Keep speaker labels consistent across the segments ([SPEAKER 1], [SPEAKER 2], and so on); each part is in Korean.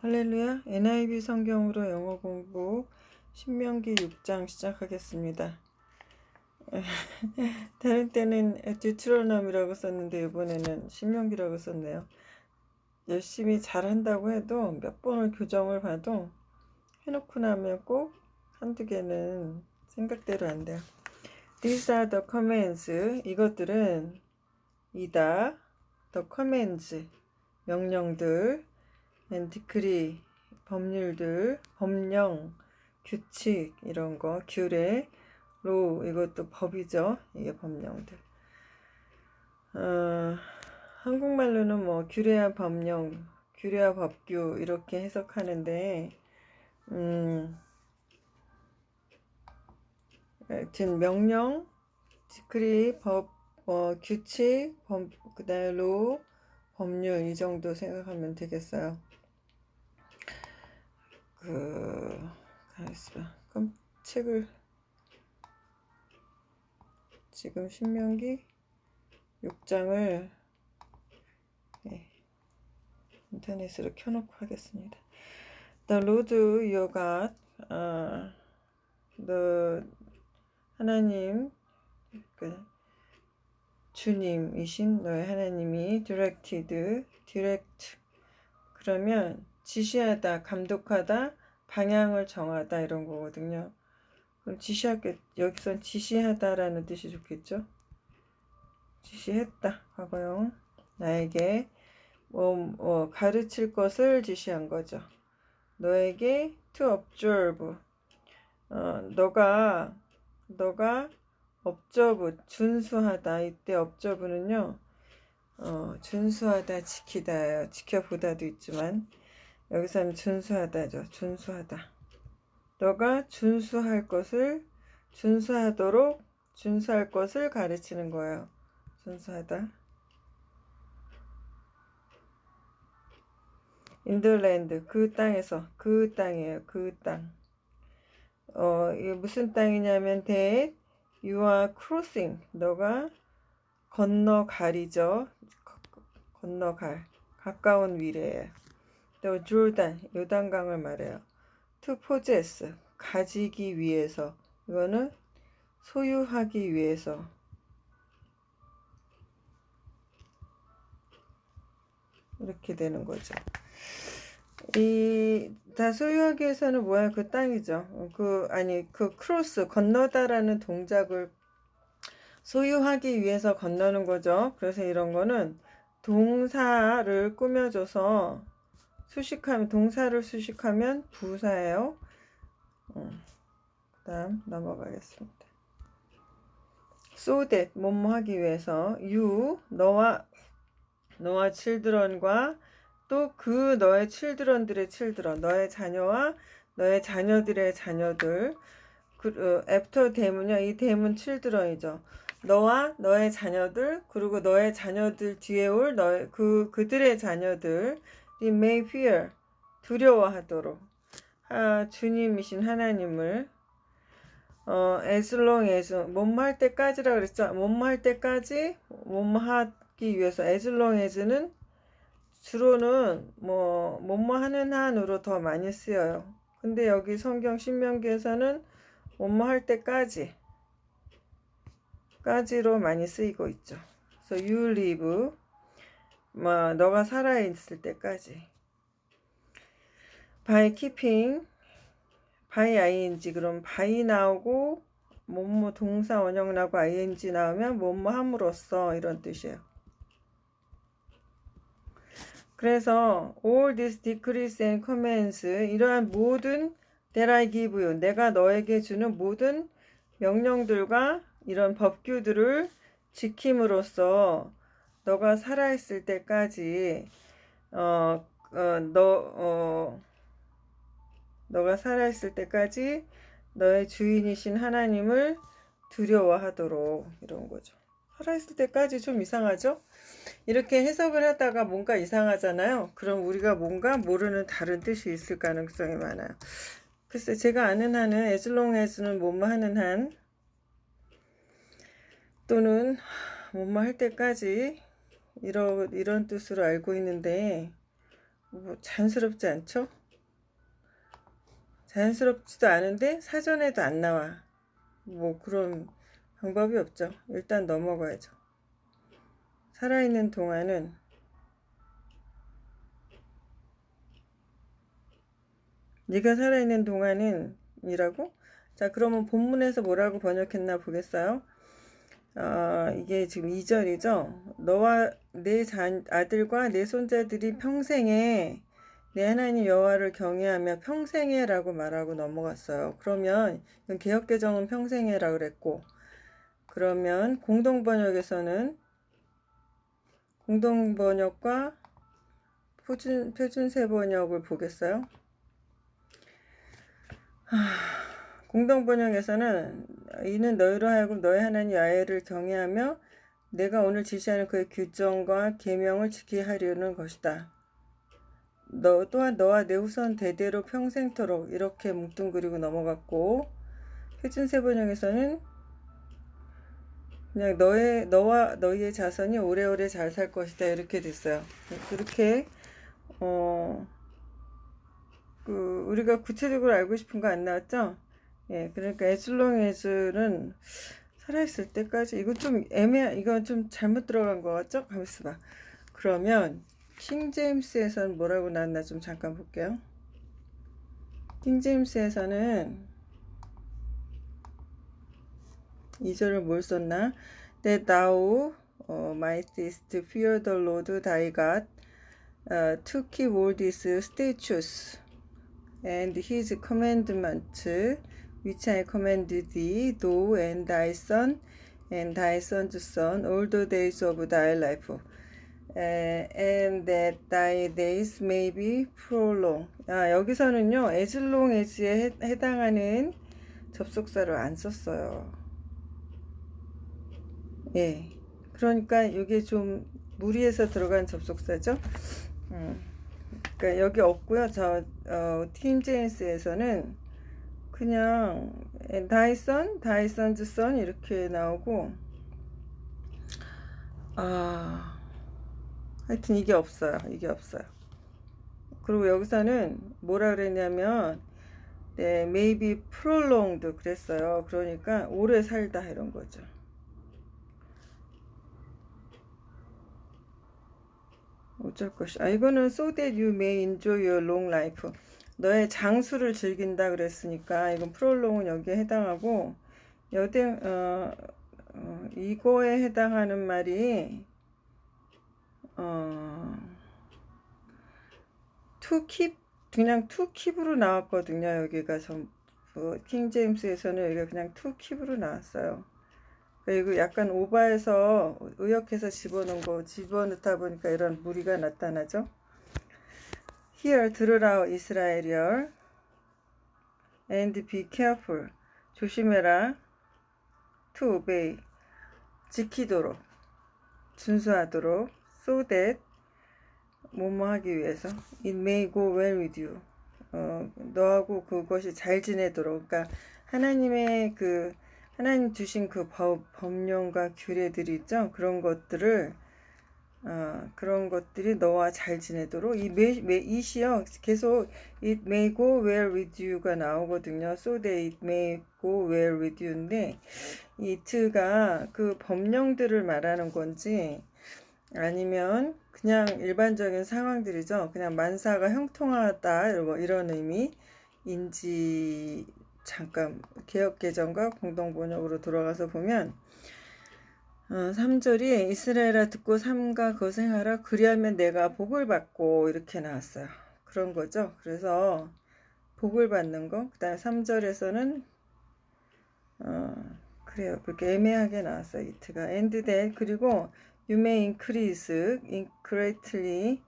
[SPEAKER 1] 할렐루야. NIV 성경으로 영어 공부 신명기 6장 시작하겠습니다. 다른 때는 듀트로놈이라고 썼는데 이번에는 신명기라고 썼네요. 열심히 잘한다고 해도 몇 번을 교정을 봐도 해놓고 나면 꼭 한두 개는 생각대로 안 돼요. These are the commands. 이것들은 이다. The commands. 명령들. and decree. 법률들. 법령. 규칙. 이런 거. 규례. law. 이것도 법이죠. 이게 법령들. 한국말로는 뭐 규례와 법령, 규례와 법규 이렇게 해석하는데 하여튼 명령, 디크리, 법, 규칙, 그다음에 law, 법률 이 정도 생각하면 되겠어요. 그럼 책을 지금 신명기 6장을 인터넷으로 켜놓고 하겠습니다. The Lord your God, 하나님, 주님이신 너의 하나님이 direct, 그러면 지시하다, 감독하다, 방향을 정하다 이런 거거든요. 그럼 여기선 지시하다라는 뜻이 좋겠죠? 지시했다, 과거형. 나에게 가르칠 것을 지시한 거죠. 너에게 to observe. 너가 observe, 준수하다. 이때 observe는요, 준수하다, 지키다예요. 지켜보다도 있지만 여기서는 준수하다죠. 준수하다. 너가 준수할 것을 가르치는 거예요. 준수하다. In the land, 그 땅에서, 그 땅이에요. 그 땅. 이게 무슨 땅이냐면 that you are crossing. 너가 건너갈이죠. 건너갈. 가까운 미래예요. 또 조르단, 요단강을 말해요. To possess, 가지기 위해서. 이거는 소유하기 위해서. 이렇게 되는 거죠. 다 소유하기 위해서는 뭐야? 그 땅이죠. 크로스, 건너다라는 동작을 소유하기 위해서 건너는 거죠. 그래서 이런 거는 동사를 꾸며줘서 동사를 수식하면 부사예요. 그 다음 넘어가겠습니다. So that, 뭐뭐 하기 위해서. You, 너와 children과 또 그 너의 children들의 children, 너의 자녀와 너의 자녀들의 자녀들. after 대문이요. 이 대문 children이죠. 너와 너의 자녀들, 그리고 너의 자녀들 뒤에 올 그들의 자녀들이 may fear, 두려워하도록. 주님이신 하나님을 as long as, 뭐뭐 할 때까지라 그랬죠. 뭐뭐 할 때까지, 뭐뭐 하기 위해서. as long as는 주로는 뭐뭐 하는 한으로 더 많이 쓰여요. 근데 여기 성경 신명기에서는 뭐뭐 할 때까지로 많이 쓰이고 있죠. 그래서 you live, 너가 살아있을 때까지. by keeping, by ing, 그럼 by 나오고 뭐뭐 동사 원형 나오고 ing 나오면 뭐뭐 함으로써 이런 뜻이에요. 그래서 all these decrees and commands, 이러한 모든 that I give you, 내가 너에게 주는 모든 명령들과 이런 법규들을 지킴으로써 너가 살아있을 때까지 너가 살아있을 때까지 너의 주인이신 하나님을 두려워하도록, 이런 거죠. 살아있을 때까지 좀 이상하죠? 이렇게 해석을 하다가 뭔가 이상하잖아요. 그럼 우리가 뭔가 모르는 다른 뜻이 있을 가능성이 많아요. 글쎄, 제가 아는 한은 as long as는 뭐뭐 하는 한, 또는 뭐뭐 할 때까지 이런 뜻으로 알고 있는데 뭐 자연스럽지 않죠? 자연스럽지도 않은데 사전에도 안 나와. 뭐 그런 방법이 없죠. 일단 넘어가야죠. 살아있는 동안은 네가 살아있는 동안은 이라고? 자, 그러면 본문에서 뭐라고 번역했나 보겠어요? 이게 지금 2절이죠. 너와 내 아들과 내 손자들이 평생에 내 하나님 여호와를 경외하며 평생에 라고 말하고 넘어갔어요. 그러면 이건 개역개정은 평생에 라고 그랬고, 그러면 공동번역과 표준세 번역을 보겠어요. 공동번역에서는 이는 너희로 하여금 너희 하나님 야훼를 경외하며 내가 오늘 지시하는 그의 규정과 계명을 지키게 하려는 것이다. 너 또한 너와 내 후손 대대로 평생토록 이렇게 뭉뚱그리고 넘어갔고, 표준세 번역에서는 그냥 너와 너희의 자손이 오래오래 잘 살 것이다 이렇게 됐어요. 그렇게 우리가 구체적으로 알고 싶은 거 안 나왔죠? 예, 그러니까 as long as는 살아있을 때까지. 이거 좀 이건 좀 잘못 들어간 거 같죠? 가만 있어봐. 그러면 킹제임스에서는 뭐라고 나왔나 좀 잠깐 볼게요. 킹제임스에서는 2절을 뭘 썼나? That thou mightest fear the Lord thy God, to keep all these statutes and his commandments, which I command thee, thou and thy son and thy son's son, all the days of thy life, and that thy days may be prolonged. 여기서는요, as long as에 해당하는 접속사를 안 썼어요. 예, 그러니까 이게 좀 무리해서 들어간 접속사죠. 그러니까 여기 없고요. 킹제임스에서는 그냥 thy son's son 이렇게 나오고, 하여튼 이게 없어요. 그리고 여기서는 뭐라 그랬냐면 maybe prolonged 그랬어요. 그러니까 오래 살다 이런 거죠. 어쩔 것이. 이거는 so that you may enjoy your long life. 너의 장수를 즐긴다 그랬으니까 이건 prolong은 여기에 해당하고, 이거에 해당하는 말이 to keep, 그냥 to keep으로 나왔거든요. 여기가 킹제임스에서는 여기가 그냥 to keep으로 나왔어요. 그리고 약간 오바해서 의역해서 집어넣다 보니까 이런 무리가 나타나죠. Hear, 들으라 이스라엘이여, and be careful, 조심해라, to obey, 지키도록, 준수하도록, so that, 뭐뭐 하기 위해서, it may go well with you, 너하고 그것이 잘 지내도록. 그러니까 하나님 주신 그 법령과 규례들이 있죠. 그런 것들이 너와 잘 지내도록. it이요, 계속 it may go well with you가 나오거든요. so that it may go well with you인데, it가 그 법령들을 말하는 건지 아니면 그냥 일반적인 상황들이죠. 그냥 만사가 형통하다 이런 의미인지 잠깐 개역개정과 공동번역으로 돌아가서 보면 3절이 이스라엘아 듣고 삼가 거생하라 그리하면 내가 복을 받고 이렇게 나왔어요. 그런 거죠. 그래서 복을 받는 거. 그 다음에 3절에서는 그래요. 그렇게 애매하게 나왔어요. 이트가 and that, 그리고 you may increase greatly.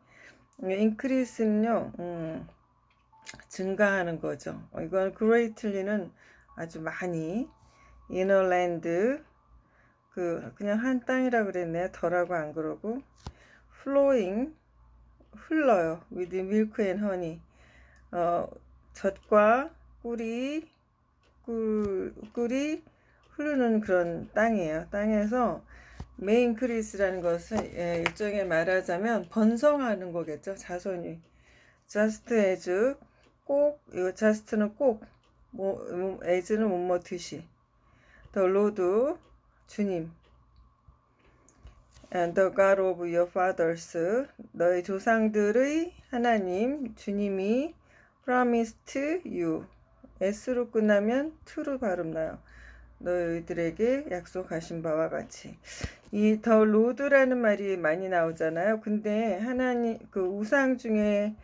[SPEAKER 1] increase는요 증가하는 거죠. 이건 greatly는 아주 많이. inner land, 그냥 한 땅이라 그랬네요. 덜하고 안 그러고. flowing, 흘러요. with milk and honey, 젖과 꿀이 흐르는 그런 땅이에요. 땅에서 may increase라는 것은 일종의 말하자면 번성하는 거겠죠. 자손이 just as 꼭, 이거 just는 꼭, as는 뭐뭐 듯이. the Lord 주님. and the God of your fathers 너의 조상들의 하나님 주님이 promised you s로 끝나면 to로 발음나요. 너희들에게 약속하신 바와 같이. 이 the Lord라는 말이 많이 나오잖아요. 근데 하나님 우상 중에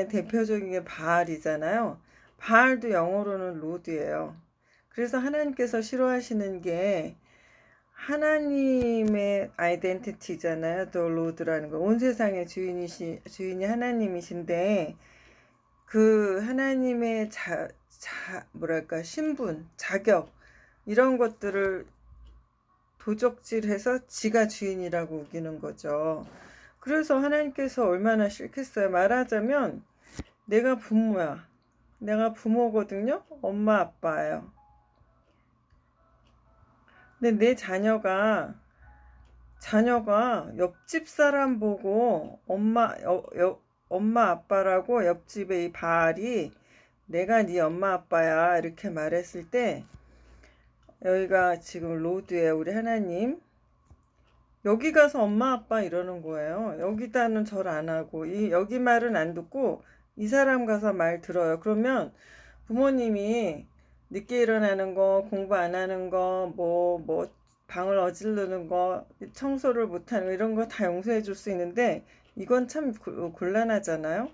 [SPEAKER 1] 대표적인 게 바알이잖아요. 바알도 영어로는 로드예요. 그래서 하나님께서 싫어하시는 게 하나님의 아이덴티티잖아요. The Lord라는 거. 온 세상의 주인이 하나님이신데 그 하나님의 신분, 자격 이런 것들을 도적질해서 지가 주인이라고 우기는 거죠. 그래서 하나님께서 얼마나 싫겠어요. 말하자면 내가 부모야. 내가 부모거든요. 엄마 아빠예요. 근데 내 자녀가 옆집 사람 보고 엄마 아빠라고 옆집의 이 바알이 내가 네 엄마 아빠야 이렇게 말했을 때 여기가 지금 로드예요. 우리 하나님 여기 가서 엄마 아빠 이러는 거예요. 여기다는 절 안 하고 여기 말은 안 듣고 이 사람 가서 말 들어요. 그러면 부모님이 늦게 일어나는 거, 공부 안 하는 거, 방을 어지르는 거, 청소를 못하는 거 이런 거 다 용서해 줄 수 있는데 이건 참 곤란하잖아요.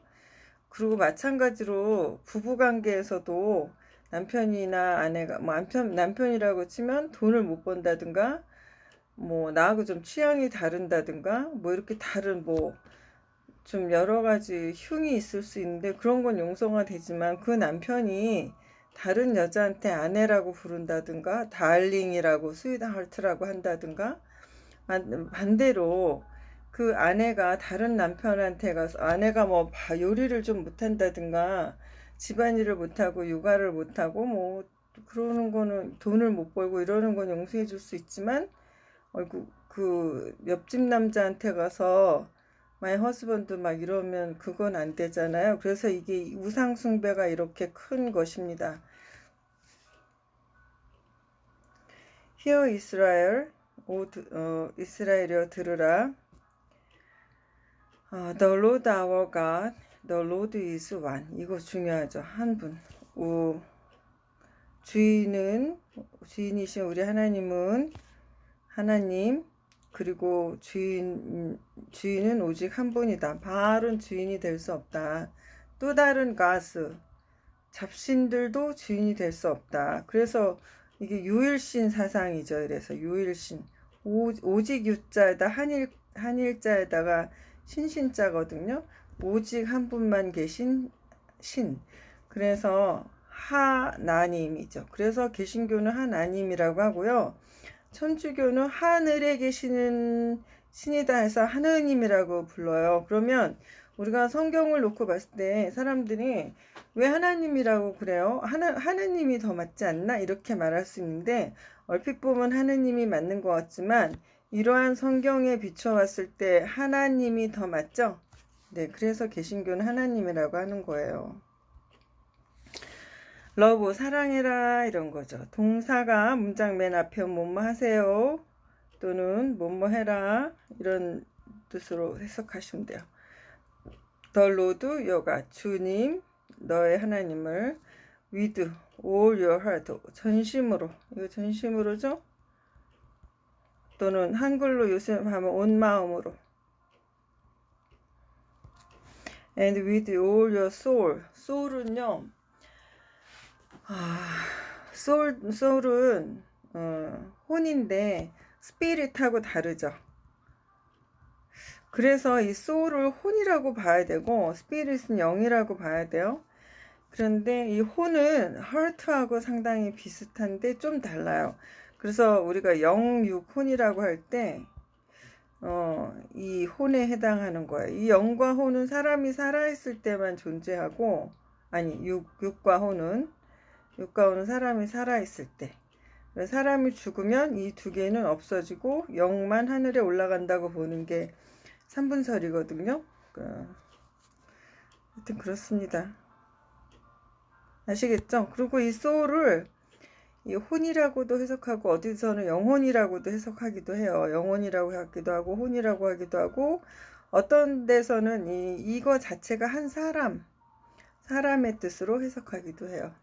[SPEAKER 1] 그리고 마찬가지로 부부관계에서도 남편이나 아내가 남편이라고 치면 돈을 못 번다든가 나하고 좀 취향이 다른다든가 이렇게 다른 좀 여러 가지 흉이 있을 수 있는데 그런 건 용서가 되지만 그 남편이 다른 여자한테 아내라고 부른다든가 달링이라고 스위트하트라고 한다든가 반대로 그 아내가 다른 남편한테 가서 아내가 요리를 좀 못한다든가 집안일을 못하고 육아를 못하고 그러는 거는 돈을 못 벌고 이러는 건 용서해 줄 수 있지만 그 옆집 남자한테 가서 my husband 이러면 그건 안 되잖아요. 그래서 이게 우상 숭배가 이렇게 큰 것입니다. Hear Israel, 이스라엘이여 들으라. The Lord our God, the Lord is one. 이거 중요하죠. 한 분. 주인이신 우리 하나님은 하나님 그리고 주인은 오직 한 분이다. 바알은 주인이 될 수 없다. 또 다른 가스 잡신들도 주인이 될 수 없다. 그래서 이게 유일신 사상이죠. 그래서 유일신 오직 유자에다 한일자에다가 신신자거든요. 오직 한 분만 계신 신. 그래서 하나님이죠. 그래서 개신교는 하나님이라고 하고요. 천주교는 하늘에 계시는 신이다 해서 하느님이라고 불러요. 그러면 우리가 성경을 놓고 봤을 때 사람들이 왜 하나님이라고 그래요? 하느님이 더 맞지 않나? 이렇게 말할 수 있는데 얼핏 보면 하느님이 맞는 것 같지만 이러한 성경에 비춰봤을 때 하나님이 더 맞죠? 네, 그래서 개신교는 하나님이라고 하는 거예요. 러브 사랑해라 이런 거죠. 동사가 문장 맨 앞에 뭐뭐 하세요 또는 뭐뭐 해라 이런 뜻으로 해석하시면 돼요. The Lord 여가 주님 너의 하나님을 with all your heart 전심으로 이거 전심으로죠. 또는 한글로 요새 하면 온 마음으로 and with all your soul soul은요 soul은 혼인데 spirit하고 다르죠. 그래서 이 soul을 혼이라고 봐야 되고 spirit은 영이라고 봐야 돼요. 그런데 이 혼은 heart하고 상당히 비슷한데 좀 달라요. 그래서 우리가 영육혼이라고 할 때 이 혼에 해당하는 거예요. 이 영과 혼은 사람이 살아있을 때만 존재하고 육과 혼은 사람이 살아있을 때 사람이 죽으면 이 두 개는 없어지고 영만 하늘에 올라간다고 보는 게 삼분설이거든요. 하여튼 그렇습니다. 아시겠죠? 그리고 이 soul을 이 혼이라고도 해석하고 어디서는 영혼이라고도 해석하기도 해요. 영혼이라고 하기도 하고 혼이라고 하기도 하고 어떤 데서는 이거 자체가 한 사람의 뜻으로 해석하기도 해요.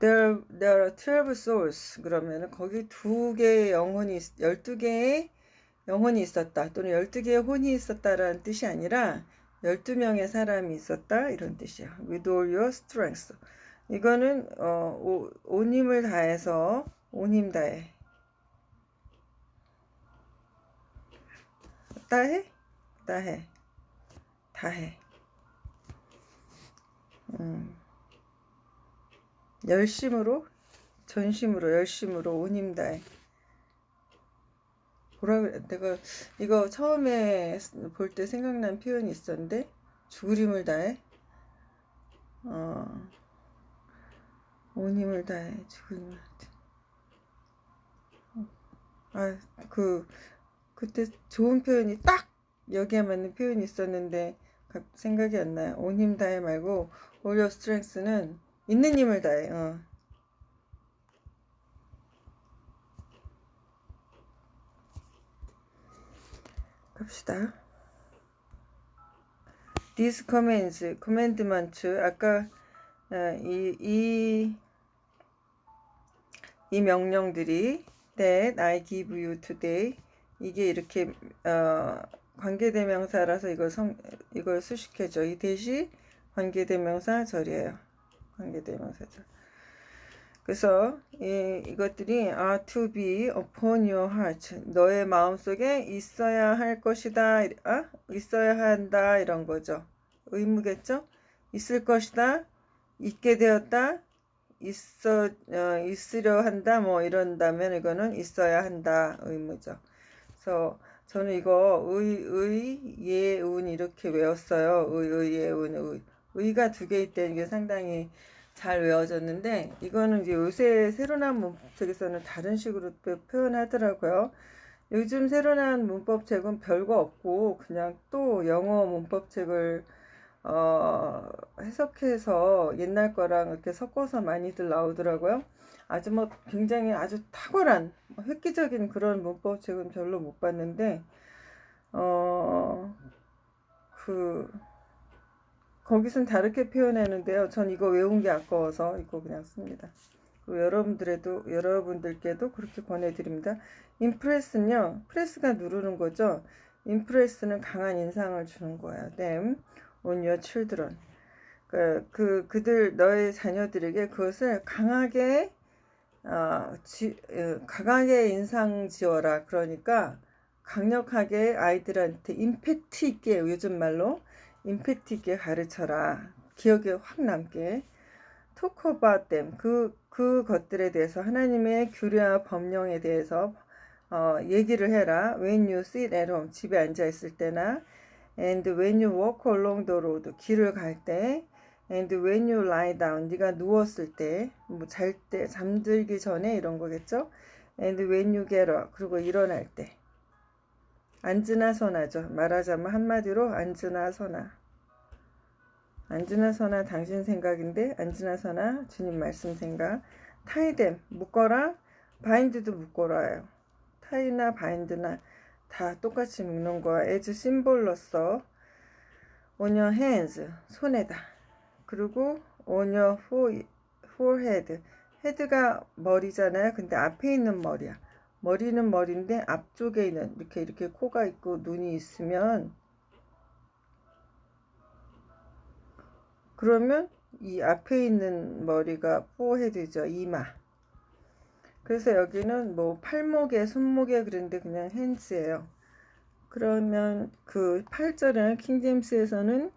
[SPEAKER 1] There are 12 souls. 그러면 거기 2개의 영혼이 12개의 영혼이 있었다 또는 12개의 혼이 있었다라는 뜻이 아니라 12명의 사람이 있었다 이런 뜻이야. With all your strength. 이거는 온 힘을 다해서 온 힘 다해. 다해? 다해. 다해. 열심으로 전심으로 열심으로 온 힘 다해. 내가 이거 처음에 볼 때 생각난 표현이 있었는데 죽을 힘을 다해. 온 힘을 다해 죽을 힘을 다해. 그때 좋은 표현이 딱 여기에 맞는 표현이 있었는데 생각이 안 나요. 온 힘 다해 말고 all your strength는 있는 힘을 다해. 갑시다. These commands, commandments. 아까 이 명령들이 that I give you today. 이게 이렇게 관계대명사라서 이걸 수식해줘. 이 대시 관계대명사 절이에요. 관계대명사 절. 그래서 이것들이 are to be upon your heart. 너의 마음속에 있어야 할 것이다. 있어야 한다 이런 거죠. 의무겠죠? 있을 것이다. 있게 되었다. 있으려 한다. 뭐 이런다면 이거는 있어야 한다. 의무죠. 그래서 저는 이거 예운 이렇게 외웠어요. 예운 의가 2개 있다는 게 상당히 잘 외워졌는데 이거는 이제 요새 새로 나온 문법책에서는 다른 식으로 표현하더라고요. 요즘 새로 나온 문법책은 별거 없고 그냥 또 영어 문법책을 해석해서 옛날 거랑 이렇게 섞어서 많이들 나오더라고요. 아주 굉장히 아주 탁월한 획기적인 그런 문법책은 별로 못 봤는데 거기선 다르게 표현하는데요. 전 이거 외운 게 아까워서 이거 그냥 씁니다. 여러분들께도 그렇게 권해드립니다. impress는요, 프레스가 누르는 거죠. impress는 강한 인상을 주는 거예요. them on your children. 그들 너의 자녀들에게 그것을 강하게 인상 지어라. 그러니까 강력하게 아이들한테 임팩트 있게, 요즘 말로 임팩트 있게 가르쳐라. 기억에 확 남게. talk about them. 그것들에 대해서 하나님의 규례와 법령에 대해서 얘기를 해라. when you sit at home. 집에 앉아 있을 때나 and when you walk along the road. 길을 갈 때 and when you lie down. 네가 누웠을 때, 뭐 잘 때, 잠들기 전에 이런 거겠죠. and when you get up. 그리고 일어날 때. 앉으나 서나죠. 말하자면 한마디로 앉으나 서나. 앉으나 서나 당신 생각인데 앉으나 서나 주님 말씀 생각. tie them. 묶어라. bind도 묶어라요. tie나 bind나 다 똑같이 묶는 거야. as 심볼로서 on your hands. 손에다. 그리고 on your forehead. 헤드가 머리잖아요. 근데 앞에 있는 머리야. 머리는 머리인데 앞쪽에 있는 이렇게 코가 있고 눈이 있으면 그러면 이 앞에 있는 머리가 forehead죠. 이마. 그래서 여기는 뭐 팔목에 손목에 그런데 그냥 hands예요. 그러면 그 8절은 킹제임스에서는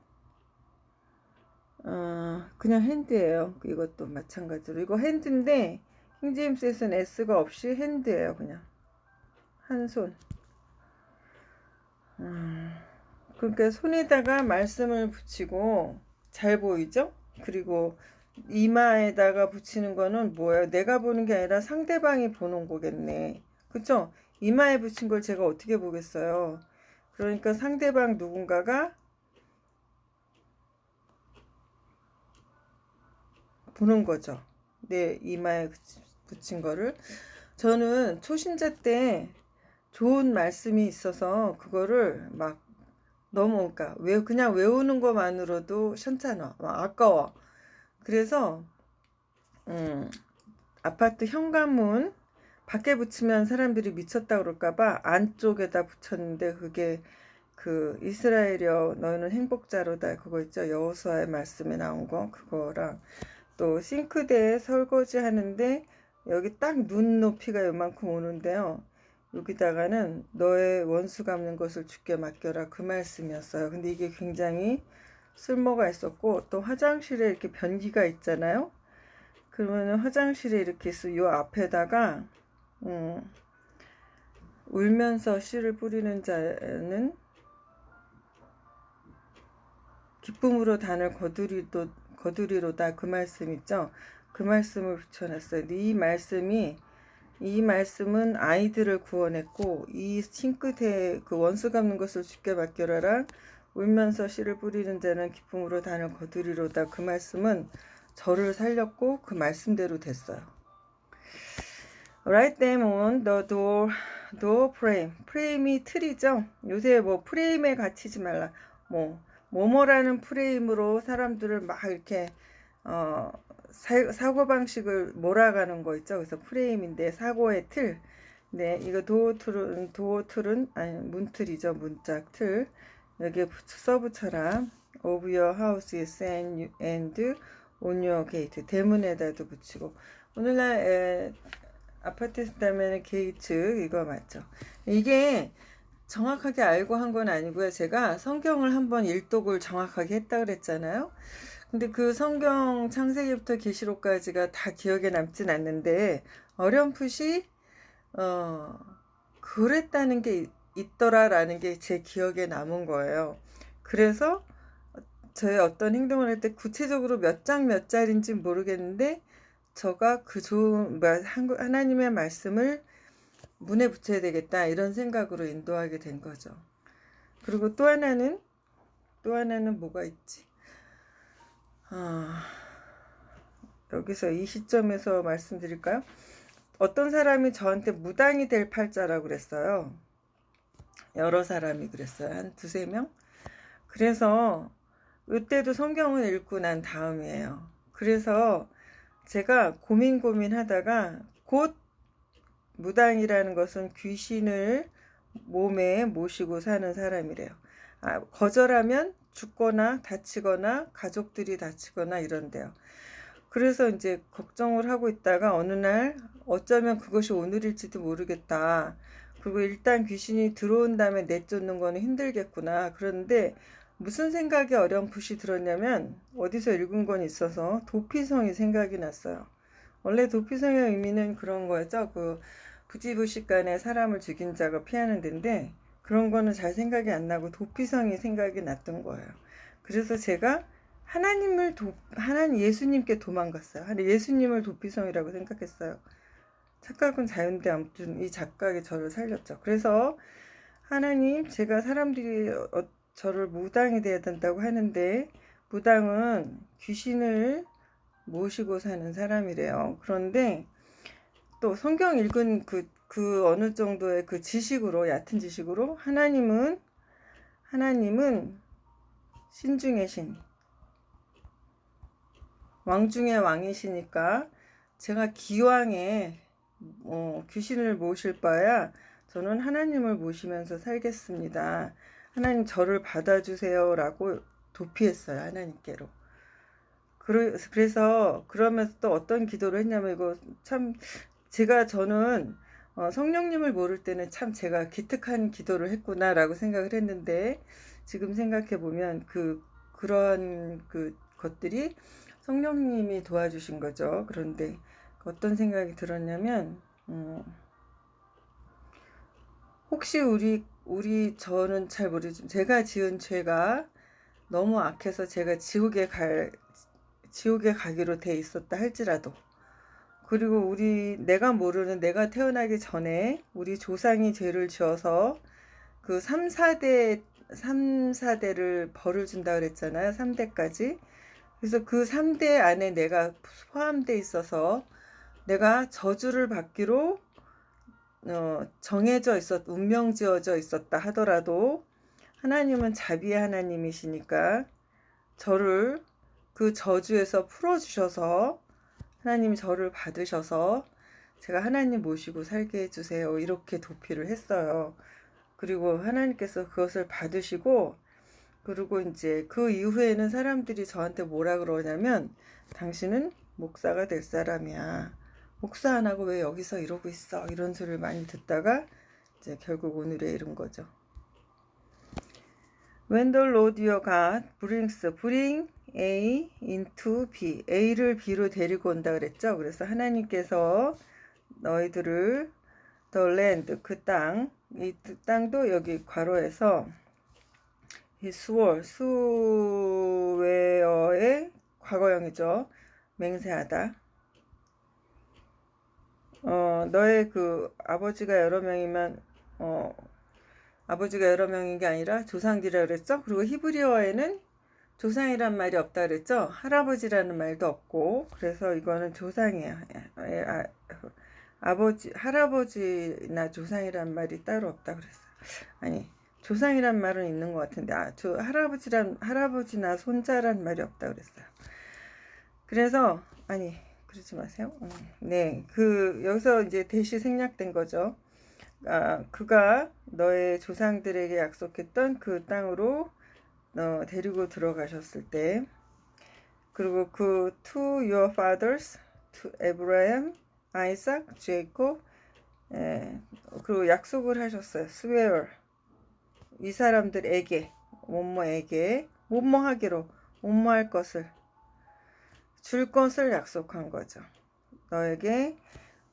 [SPEAKER 1] 그냥 핸드예요. 이것도 마찬가지로 이거 핸드인데 킹제임스에서는 S가 없이 핸드예요. 그냥 한 손. 그러니까 손에다가 말씀을 붙이고 잘 보이죠? 그리고 이마에다가 붙이는 거는 뭐예요? 내가 보는 게 아니라 상대방이 보는 거겠네. 그쵸? 이마에 붙인 걸 제가 어떻게 보겠어요? 그러니까 상대방 누군가가 보는 거죠. 내 이마에 붙인 거를. 저는 초신자 때 좋은 말씀이 있어서 그거를 막 너무 그러니까 그냥 외우는 것만으로도 현찮아. 아까워. 그래서 아파트 현관문 밖에 붙이면 사람들이 미쳤다 그럴까봐 안쪽에다 붙였는데 그게 그 이스라엘이여 너희는 행복자로다 그거 있죠. 여호수아의 말씀에 나온 거 그거랑 또 싱크대에 설거지 하는데 여기 딱 눈 높이가 요만큼 오는데요. 여기다가는 너의 원수 갚는 것을 주께 맡겨라 그 말씀이었어요. 근데 이게 굉장히 쓸모가 있었고 또 화장실에 이렇게 변기가 있잖아요. 그러면 화장실에 이렇게 해서 요 앞에다가 울면서 씨를 뿌리는 자는 기쁨으로 단을 거두리로다 그 말씀 있죠. 그 말씀을 붙여놨어요. 근데 이 말씀은 아이들을 구원했고 이 싱크대에 그 원수 갚는 것을 주께 맡겨라라 울면서 씨를 뿌리는 자는 기쁨으로 단을 거두리로다 그 말씀은 저를 살렸고 그 말씀대로 됐어요. Write them on the door frame. 프레임이 틀이죠. 요새 뭐 프레임에 갇히지 말라. 뭐뭐라는 프레임으로 사람들을 막 이렇게 사고방식을 몰아가는 거 있죠. 그래서 프레임인데 사고의 틀. 네, 이거 도어툴은 아니 문틀이죠. 문짝 틀. 여기에 써붙여라. Of your house is and on your gate. 대문에다도 붙이고. 오늘날 아파트에 살면 게이트 이거 맞죠. 이게 정확하게 알고 한 건 아니고요. 제가 성경을 한번 일독을 정확하게 했다 그랬잖아요. 근데 그 성경 창세기부터 계시록까지가 다 기억에 남진 않는데 어렴풋이 그랬다는 게 있더라라는 게 제 기억에 남은 거예요. 그래서 저의 어떤 행동을 할 때 구체적으로 몇 장 몇 자리인지 모르겠는데 저가 그 좋은 하나님의 말씀을 문에 붙여야 되겠다 이런 생각으로 인도하게 된 거죠. 그리고 또 하나는 뭐가 있지? 여기서 이 시점에서 말씀드릴까요? 어떤 사람이 저한테 무당이 될 팔자라고 그랬어요. 여러 사람이 그랬어요. 한 두세 명? 그래서 이때도 성경을 읽고 난 다음이에요. 그래서 제가 고민하다가 곧 무당이라는 것은 귀신을 몸에 모시고 사는 사람이래요. 거절하면 죽거나 다치거나 가족들이 다치거나 이런데요. 그래서 이제 걱정을 하고 있다가 어느 날 어쩌면 그것이 오늘일지도 모르겠다. 그리고 일단 귀신이 들어온 다음에 내쫓는 거는 힘들겠구나. 그런데 무슨 생각이 어렴풋이 들었냐면 어디서 읽은 건 있어서 도피성이 생각이 났어요. 원래 도피성의 의미는 그런 거죠. 그 부지부식간에 사람을 죽인 자가 피하는 데인데 그런 거는 잘 생각이 안 나고 도피성이 생각이 났던 거예요. 그래서 제가 예수님께 도망갔어요. 예수님을 도피성이라고 생각했어요. 착각은 자유인데 아무튼 이 착각이 저를 살렸죠. 그래서 하나님, 제가 사람들이 저를 무당이 돼야 된다고 하는데 무당은 귀신을 모시고 사는 사람이래요. 그런데 또 성경 읽은 그 어느 정도의 그 지식으로, 얕은 지식으로 하나님은 신 중의 신, 왕 중의 왕이시니까 제가 기왕에 귀신을 모실 바야 저는 하나님을 모시면서 살겠습니다. 하나님 저를 받아주세요 라고 도피했어요. 하나님께로. 그래서 그러면서 또 어떤 기도를 했냐면 이거 참 저는 성령님을 모를 때는 참 제가 기특한 기도를 했구나 라고 생각을 했는데 지금 생각해 보면 그런 것들이 성령님이 도와주신 거죠. 그런데 어떤 생각이 들었냐면 혹시 저는 잘 모르지만 제가 지은 죄가 너무 악해서 제가 지옥에 가기로 돼 있었다 할지라도 그리고 내가 모르는 내가 태어나기 전에 우리 조상이 죄를 지어서 그 3, 4대를 벌을 준다 그랬잖아요. 3대까지. 그래서 그 3대 안에 내가 포함돼 있어서 내가 저주를 받기로 정해져 운명 지어져 있었다 하더라도 하나님은 자비의 하나님이시니까 저를 그 저주에서 풀어주셔서 하나님이 저를 받으셔서 제가 하나님 모시고 살게 해주세요. 이렇게 도피를 했어요. 그리고 하나님께서 그것을 받으시고, 그리고 이제 그 이후에는 사람들이 저한테 뭐라 그러냐면, 당신은 목사가 될 사람이야. 목사 안 하고 왜 여기서 이러고 있어? 이런 소리를 많이 듣다가 이제 결국 오늘에 이른 거죠. When the Lord your God bring A into B, A를 B로 데리고 온다 그랬죠. 그래서 하나님께서 너희들을 the land, 그 땅, 이 땅도 여기 괄호에서 he swore, swear의 과거형이죠. 맹세하다. 너의 그 아버지가 여러 명이면 아버지가 여러 명인 게 아니라 조상들이라 그랬죠. 그리고 히브리어에는 조상이란 말이 없다 그랬죠. 할아버지라는 말도 없고, 그래서 이거는 조상이야. 아버지, 할아버지나 조상이란 말이 따로 없다 그랬어요. 아니, 조상이란 말은 있는 것 같은데, 할아버지나 손자란 말이 없다 그랬어요. 그래서, 아니, 그러지 마세요. 네, 여기서 이제 대시 생략된 거죠. 그가 너의 조상들에게 약속했던 그 땅으로 데리고 들어가셨을 때, 그리고 to your fathers, to Abraham, Isaac, Jacob, 그리고 약속을 하셨어요. swear, 이 사람들에게, 뭐뭐하기로, 뭐뭐할 것을, 줄 것을 약속한 거죠. 너에게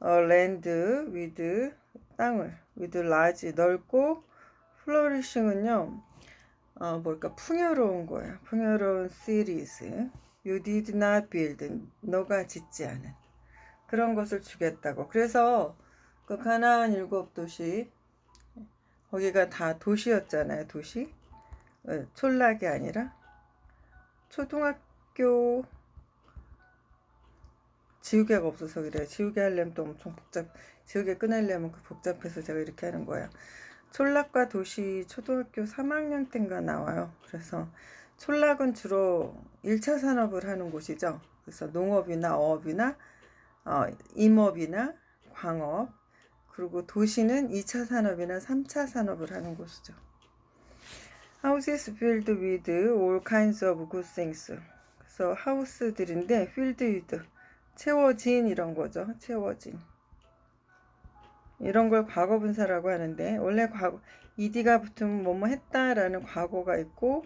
[SPEAKER 1] land with, 땅을, with large, 넓고, flourishing은요, 풍요로운 거예요. 풍요로운 cities. You did not build. 너가 짓지 않은. 그런 것을 주겠다고. 그래서 그 가나안 7도시, 거기가 다 도시였잖아요. 도시. 촌락이 아니라. 초등학교, 지우개가 없어서 그래요. 지우개 하려면 또 엄청 지우개 꺼내려면 복잡해서 제가 이렇게 하는 거예요. 촌락과 도시 초등학교 3학년 때인가 나와요. 그래서 촌락은 주로 1차 산업을 하는 곳이죠. 그래서 농업이나 어업이나 임업이나 광업, 그리고 도시는 2차 산업이나 3차 산업을 하는 곳이죠. Houses filled with all kinds of good things. 그래서 하우스들인데 filled with, 채워진 이런 거죠. 채워진. 이런 걸 과거분사라고 하는데, 원래 ed가 붙으면 뭐뭐 했다라는 과거가 있고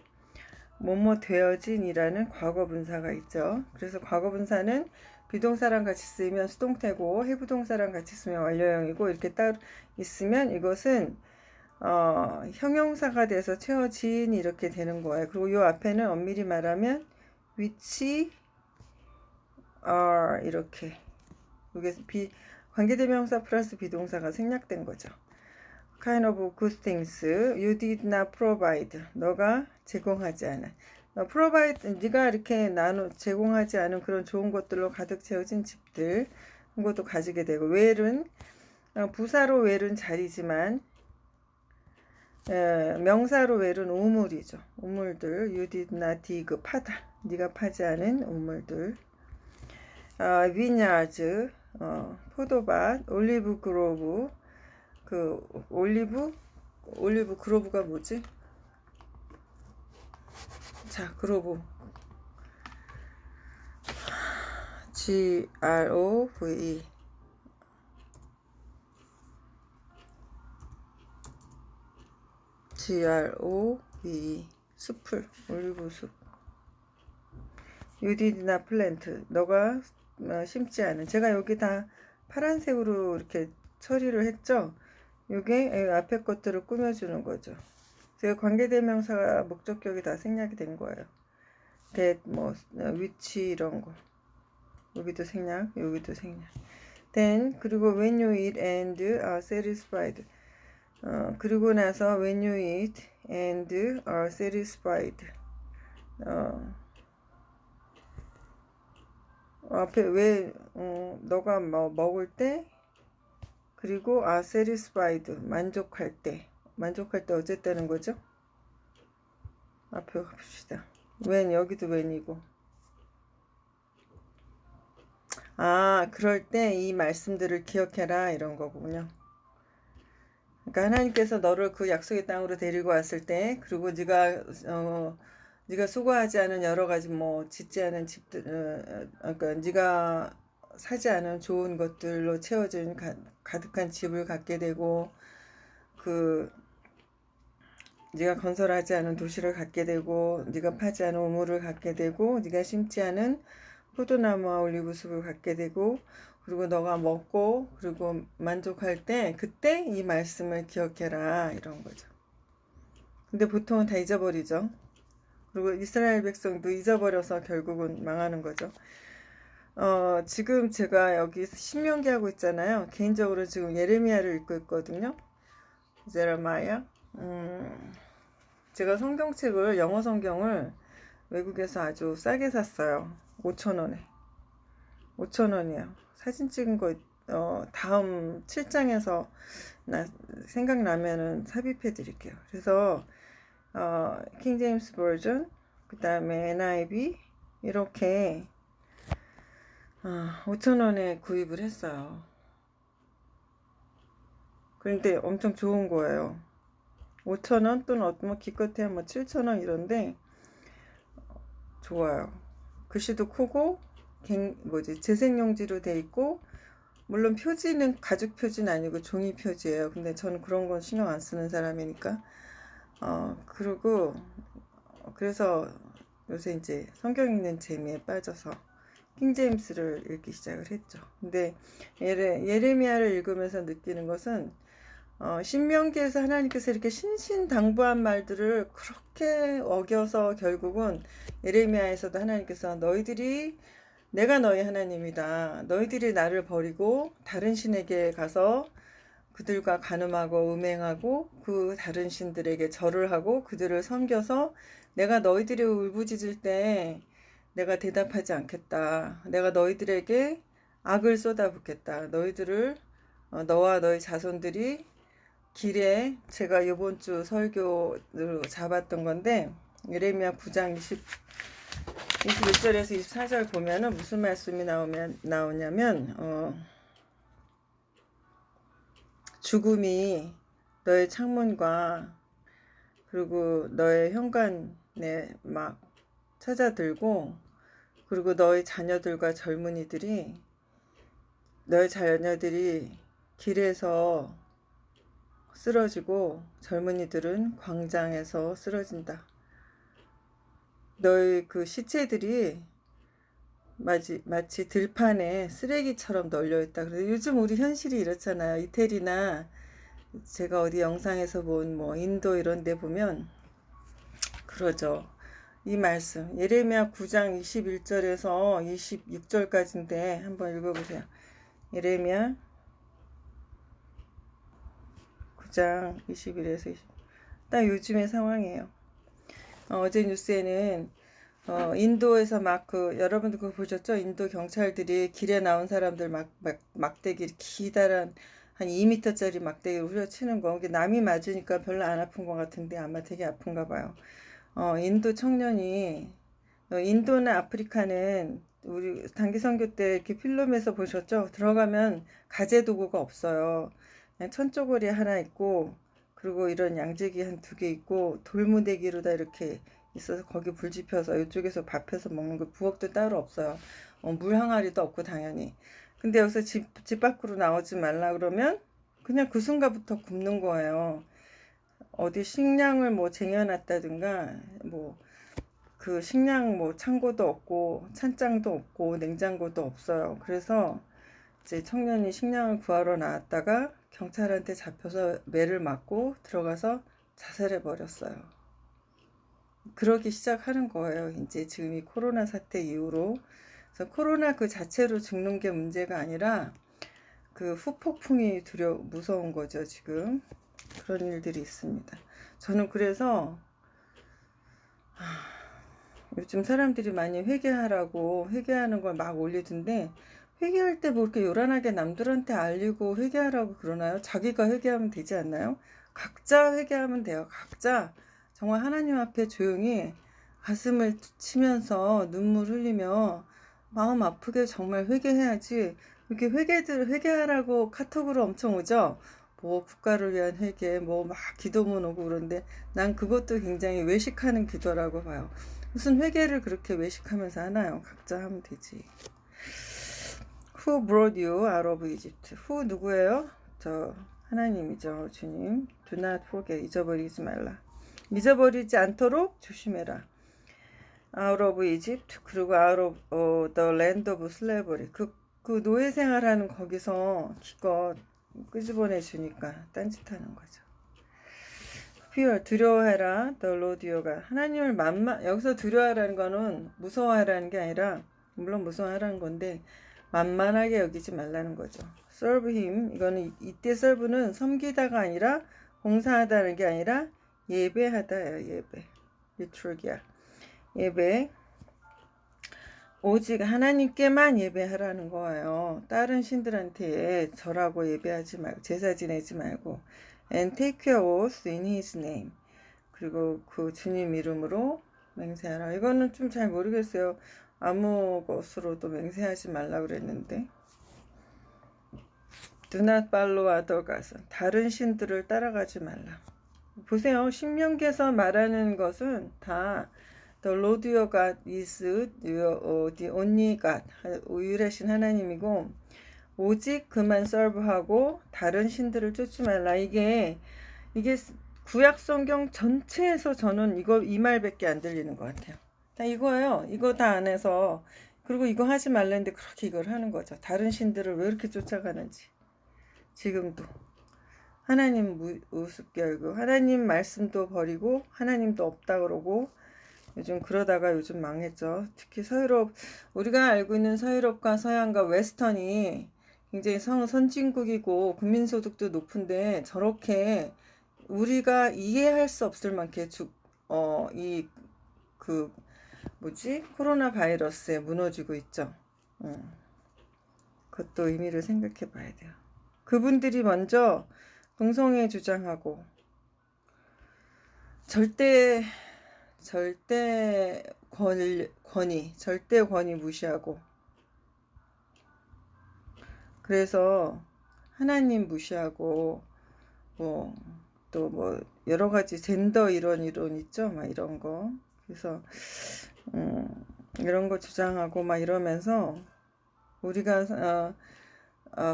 [SPEAKER 1] 뭐뭐 되어진이라는 과거분사가 있죠. 그래서 과거분사는 비동사랑 같이 쓰이면 수동태고, 해부동사랑 같이 쓰면 완료형이고, 이렇게 따로 있으면 이것은 형용사가 돼서 채워진 이렇게 되는 거예요. 그리고 이 앞에는 엄밀히 말하면 which are 이렇게, 이게 관계대명사 플러스 비동사가 생략된 거죠. kind of good things you did not provide. 너가 제공하지 않은. provide, 네가 이렇게 제공하지 않은 그런 좋은 것들로 가득 채워진 집들, 그것도 가지게 되고, where은 부사로 where은 자리지만 명사로 where은 우물이죠. 우물들. you did not dig, 파다. 네가 파지 않은 우물들. vineyards, 포도밭. 올리브 그로브, 올리브 그로브가 뭐지? 자, 그로브. Grove. Grove. 숲을, 올리브 숲. You did not plant. 너가 심지 않은. 제가 여기 다 파란색으로 이렇게 처리를 했죠. 이게 앞에 것들을 꾸며주는 거죠. 제가 관계대명사가 목적격이 다 생략이 된 거예요. that, 위치 이런 거. 여기도 생략, 여기도 생략. then, 그리고 when you eat and are satisfied. 그리고 나서 when you eat and are satisfied. 앞에 왜 너가 뭐 먹을 때 그리고 are satisfied 만족할 때 어쨌다는 거죠? 앞에 봅시다. when 여기도 when이고 그럴 때 이 말씀들을 기억해라 이런 거군요. 그러니까 하나님께서 너를 그 약속의 땅으로 데리고 왔을 때 그리고 네가 수고하지 않은 여러 가지 뭐 짓지 않은 집들 그러니까 네가 사지 않은 좋은 것들로 채워진 가득한 집을 갖게 되고 그 네가 건설하지 않은 도시를 갖게 되고 네가 파지 않은 우물을 갖게 되고 네가 심지 않은 포도나무와 올리브숲을 갖게 되고 그리고 너가 먹고 그리고 만족할 때 그때 이 말씀을 기억해라 이런 거죠. 근데 보통은 다 잊어버리죠. 그리고 이스라엘 백성도 잊어버려서 결국은 망하는 거죠. 지금 제가 여기 신명기 하고 있잖아요. 개인적으로 지금 예레미야를 읽고 있거든요. 제레마야. 제가 성경책을 영어 성경을 외국에서 아주 싸게 샀어요. 5,000원에. 5,000원이에요. 사진 찍은 거 다음 7장에서 생각나면은 삽입해 드릴게요. 그래서 킹 제임스 버전 그 다음에 NIV 이렇게 5,000원에 구입을 했어요. 그런데 엄청 좋은 거예요. 5,000원 또는 뭐 기껏해야 뭐 7,000원 이런데 좋아요. 글씨도 크고 재생용지로 돼 있고 물론 표지는 가죽 표지는 아니고 종이 표지예요. 근데 저는 그런 건 신경 안 쓰는 사람이니까 그리고 그래서 요새 이제 성경 읽는 재미에 빠져서 킹제임스를 읽기 시작을 했죠. 근데 예레미야를 읽으면서 느끼는 것은 신명기에서 하나님께서 이렇게 신신당부한 말들을 그렇게 어겨서 결국은 예레미야에서도 하나님께서 너희들이 내가 너희 하나님이다. 너희들이 나를 버리고 다른 신에게 가서 그들과 간음하고 음행하고 그 다른 신들에게 절을 하고 그들을 섬겨서 내가 너희들이 울부짖을 때 내가 대답하지 않겠다. 내가 너희들에게 악을 쏟아붓겠다. 너희들을 너와 너희 자손들이 길에 제가 이번 주 설교로 잡았던 건데 예레미야 9장 21절에서 24절 보면은 무슨 말씀이 나오냐면 죽음이 너의 창문과 그리고 너의 현관에 막 찾아들고 그리고 너의 자녀들이 길에서 쓰러지고 젊은이들은 광장에서 쓰러진다. 너의 그 시체들이 마치 들판에 쓰레기처럼 널려있다. 그래서 요즘 우리 현실이 이렇잖아요. 이태리나 제가 어디 영상에서 본 뭐 인도 이런 데 보면 그러죠. 이 말씀 예레미야 9장 21절에서 26절까지인데 한번 읽어보세요. 예레미야 9장 21에서 20. 딱 요즘의 상황이에요. 어제 뉴스에는 인도에서 막 여러분들 그거 보셨죠? 인도 경찰들이 길에 나온 사람들 막대기 기다란 한 2m짜리 막대기를 후려치는 거. 이게 남이 맞으니까 별로 안 아픈 것 같은데 아마 되게 아픈가 봐요. 인도 청년이 인도나 아프리카는 우리 단기 선교 때 이렇게 필름에서 보셨죠? 들어가면 가재 도구가 없어요. 그냥 천조고리 하나 있고 그리고 이런 양재기 한 2개 있고 돌무대기로 다 이렇게 있어서 거기 불 지펴서 이쪽에서 밥해서 먹는 거 부엌도 따로 없어요. 물 항아리도 없고 당연히. 근데 여기서 집 밖으로 나오지 말라 그러면 그냥 그 순간부터 굶는 거예요. 어디 식량을 뭐 쟁여놨다든가 뭐 그 식량 뭐 창고도 없고 찬장도 없고 냉장고도 없어요. 그래서 이제 청년이 식량을 구하러 나왔다가 경찰한테 잡혀서 매를 맞고 들어가서 자살해 버렸어요. 그러기 시작하는 거예요. 이제 지금 이 코로나 사태 이후로. 그래서 코로나 그 자체로 죽는 게 문제가 아니라 그 후폭풍이 무서운 거죠, 지금. 그런 일들이 있습니다. 저는 그래서 요즘 사람들이 많이 회개하라고 회개하는 걸 막 올리던데, 회개할 때 뭐 이렇게 요란하게 남들한테 알리고 회개하라고 그러나요? 자기가 회개하면 되지 않나요? 각자 회개하면 돼요. 각자 정말 하나님 앞에 조용히 가슴을 치면서 눈물 흘리며 마음 아프게 정말 회개해야지. 이렇게 회개하라고 카톡으로 엄청 오죠? 뭐 국가를 위한 회개, 뭐 막 기도문 오고 그런데 난 그것도 굉장히 외식하는 기도라고 봐요. 무슨 회개를 그렇게 외식하면서 하나요? 각자 하면 되지. Who brought you out of Egypt? Who 누구예요? 저 하나님이죠. 주님. Do not forget. 잊어버리지 말라. 잊어버리지 않도록 조심해라. Out of Egypt. 그리고 out of the land of slavery. 그 노예 생활하는 거기서 기껏 끄집어내 주니까 딴짓하는 거죠. Fear, 두려워해라. The Lord your God. 하나님을 여기서 두려워하라는 거는 무서워하라는 게 아니라, 물론 무서워하라는 건데 만만하게 여기지 말라는 거죠. Serve him. 이거는 이때 serve는 섬기다가 아니라 봉사하다는 게 아니라 예배하다예요. 예배. 리turgia. 예배. 오직 하나님께만 예배하라는 거예요. 다른 신들한테 절하고 예배하지 말고, 제사 지내지 말고. And take your oath in his name. 그리고 그 주님 이름으로 맹세하라. 이거는 좀 잘 모르겠어요. 아무 것으로도 맹세하지 말라 그랬는데. Do not follow other gods. 다른 신들을 따라가지 말라. 보세요. 신명기에서 말하는 것은 다 The Lord your God is the only God. 유일하신 하나님이고, 오직 그만 serve하고 다른 신들을 쫓지 말라. 이게 구약 성경 전체에서 저는 이 말밖에 안 들리는 것 같아요. 다 이거예요. 이거 다 안에서. 그리고 이거 하지 말랬는데 그렇게 이걸 하는 거죠. 다른 신들을 왜 이렇게 쫓아가는지. 지금도 하나님 우습게 알고, 하나님 말씀도 버리고 하나님도 없다 그러고, 요즘 그러다가 요즘 망했죠. 특히 서유럽, 우리가 알고 있는 서유럽과 서양과 웨스턴이 굉장히 선진국이고 국민소득도 높은데, 저렇게 우리가 이해할 수 없을 만큼 코로나 바이러스에 무너지고 있죠. 그것도 의미를 생각해 봐야 돼요. 그분들이 먼저 동성애 주장하고 절대 권위 무시하고, 그래서 하나님 무시하고, 또 여러 가지 젠더 이론 있죠, 막 이런 거. 그래서 이런 거 주장하고 막 이러면서 우리가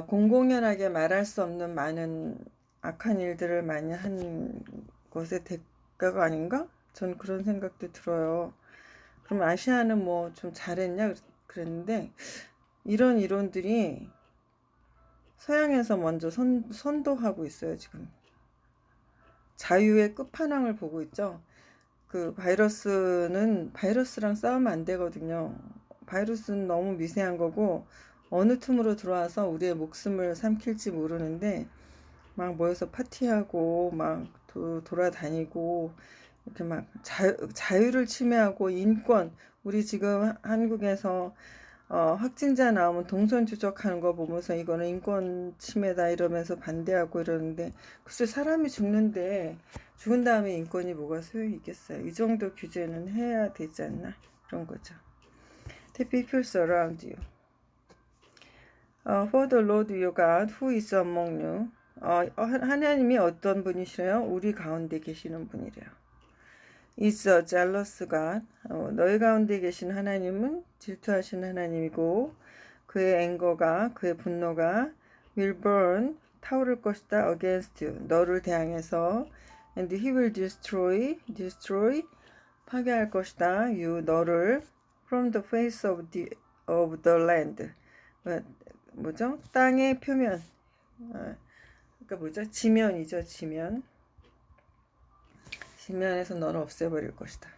[SPEAKER 1] 공공연하게 말할 수 없는 많은 악한 일들을 많이 한 것의 대가가 아닌가? 전 그런 생각도 들어요. 그럼 아시아는 뭐 좀 잘했냐 그랬는데, 이런 이론들이 서양에서 먼저 선도하고 있어요. 지금 자유의 끝판왕을 보고 있죠. 그 바이러스랑 싸우면 안 되거든요. 바이러스는 너무 미세한 거고 어느 틈으로 들어와서 우리의 목숨을 삼킬지 모르는데, 막 모여서 파티하고 막 돌아다니고 이렇게 막 자유를 침해하고 인권, 우리 지금 한국에서 확진자 나오면 동선 추적하는 거 보면서 이거는 인권 침해다 이러면서 반대하고 이러는데, 글쎄 사람이 죽는데 죽은 다음에 인권이 뭐가 소용이 있겠어요. 이 정도 규제는 해야 되지 않나, 그런 거죠. The people around you. For the Lord your God who is among you. 하나님이 어떤 분이시래요? 우리 가운데 계시는 분이래요. is a jealous God. 너희 가운데 계신 하나님은 질투하신 하나님이고, 그의 앵거가, 그의 분노가 will burn, 타오를 것이다 against you, 너를 대항해서, and he will destroy, 파괴할 것이다 you, 너를 from the face of the land. 뭐죠? 땅의 표면. 그러니까 뭐죠? 지면이죠, 지면. 지면에서 너를 없애버릴 것이다.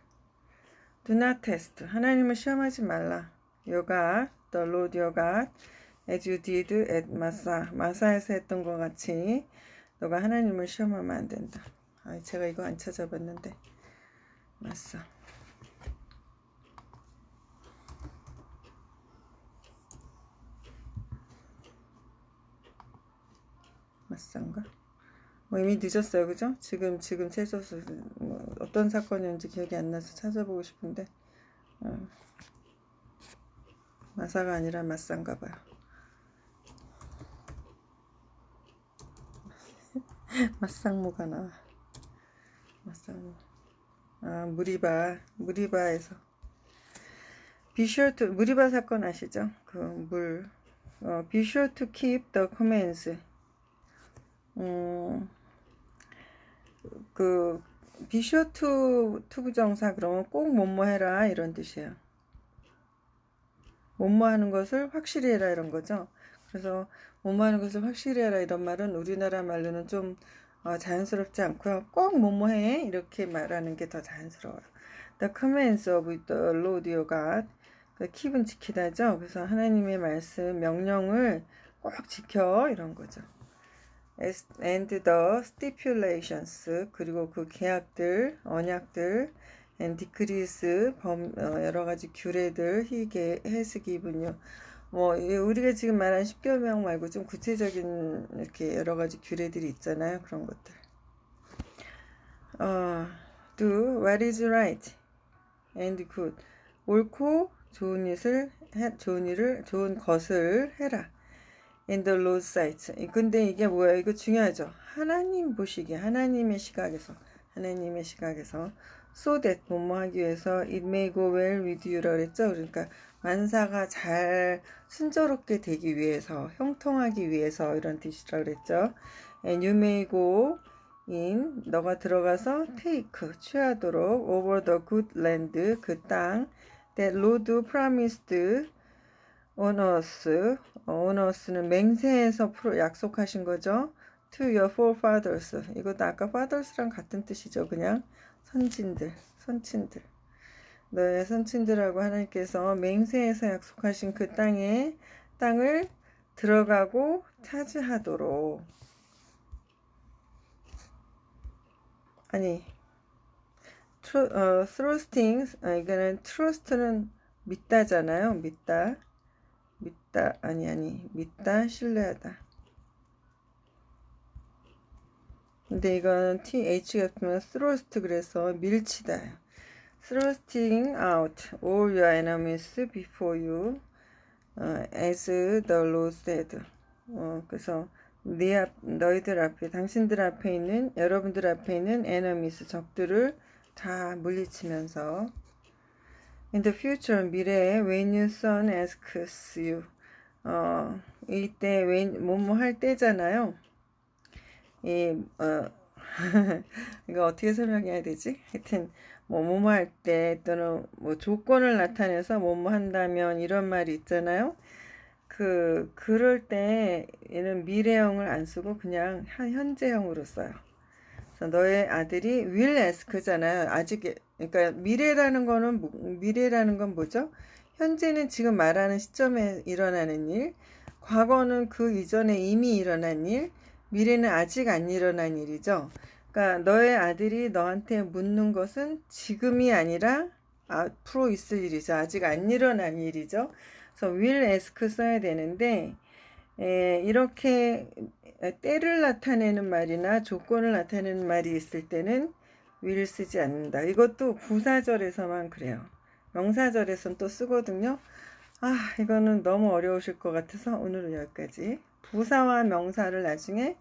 [SPEAKER 1] Do not test. 하나님을 시험하지 말라. Your God, the Lord your God, as you did at 마사에서 했던 것 같이 너가 하나님을 시험하면 안 된다. 아, 제가 이거 안 찾아봤는데 맞어. 맞상가? 뭐 이미 늦었어요, 그죠? 지금 찾아서 뭐 어떤 사건이었는지 기억이 안 나서 찾아보고 싶은데 마사가 아니라 맞상가 봐요. 맞상무가 나와. 맞상무. 아, 무리바에서 Be sure to 무리바 사건 아시죠? Be sure to keep the commands. 그 be sure to 부정사 그러면 꼭 뭐뭐 해라 이런 뜻이에요. 뭐뭐 하는 것을 확실히 해라 이런 거죠. 그래서 뭐뭐 하는 것을 확실히 해라 이런 말은 우리나라 말로는 좀 자연스럽지 않고요. 꼭 뭐뭐 해 이렇게 말하는 게 더 자연스러워요. The commands of the Lord your God. 그 keep은 지키다죠. 그래서 하나님의 말씀 명령을 꼭 지켜 이런 거죠. And the stipulations 그리고 그 계약들 언약들 and decrees 여러 가지 규례들 has given요. 뭐 우리가 지금 말한 십계명 말고 좀 구체적인 이렇게 여러 가지 규례들이 있잖아요. 그런 것들. Do what is right and good. 옳고 좋은 것을 해라. In the Lord's sight. 근데 이게 뭐야? 이거 중요하죠. 하나님 보시기에 하나님의 시각에서 so that 뭐뭐 하기 위해서 it may go well with you라고 그랬죠. 그러니까 만사가 잘 순조롭게 되기 위해서 형통하기 위해서 이런 뜻이라고 그랬죠. And you may go in 너가 들어가서 take 취하도록 over the good land 그 땅 that Lord promised on us는 맹세해서 약속하신 거죠. To your forefathers. 이것도 아까 fathers랑 같은 뜻이죠. 그냥 선친들. 너의 선친들하고 하나님께서 맹세해서 약속하신 그 땅을 들어가고 차지하도록. 아니, trusting, 이거는 trust는 믿다잖아요. 믿다, 신뢰하다. 근데 이건 th 같으면 thrust 그래서 밀치다. Thrusting out all your enemies before you, as the Lord said. 그래서 너희들 앞에, 당신들 앞에 있는, 여러분들 앞에 있는 enemies, 적들을 다 물리치면서 In the future, 미래에 when your son asks you, 이때 뭐뭐 할 때잖아요. 이거 어떻게 설명해야 되지? 하여튼 뭐뭐 할 때 또는 뭐 조건을 나타내서 뭐뭐 한다면 이런 말이 있잖아요. 그럴 때 얘는 미래형을 안 쓰고 그냥 현재형으로 써요. 그래서 너의 아들이 will ask잖아요. 아직 그러니까 미래라는 건 뭐죠? 현재는 지금 말하는 시점에 일어나는 일, 과거는 그 이전에 이미 일어난 일, 미래는 아직 안 일어난 일이죠. 그러니까 너의 아들이 너한테 묻는 것은 지금이 아니라 앞으로 있을 일이죠. 아직 안 일어난 일이죠. 그래서 will ask 써야 되는데 이렇게 때를 나타내는 말이나 조건을 나타내는 말이 있을 때는 will 쓰지 않는다. 이것도 부사절에서만 그래요. 명사절에선 또 쓰거든요. 이거는 너무 어려우실 것 같아서 오늘은 여기까지. 부사와 명사를 나중에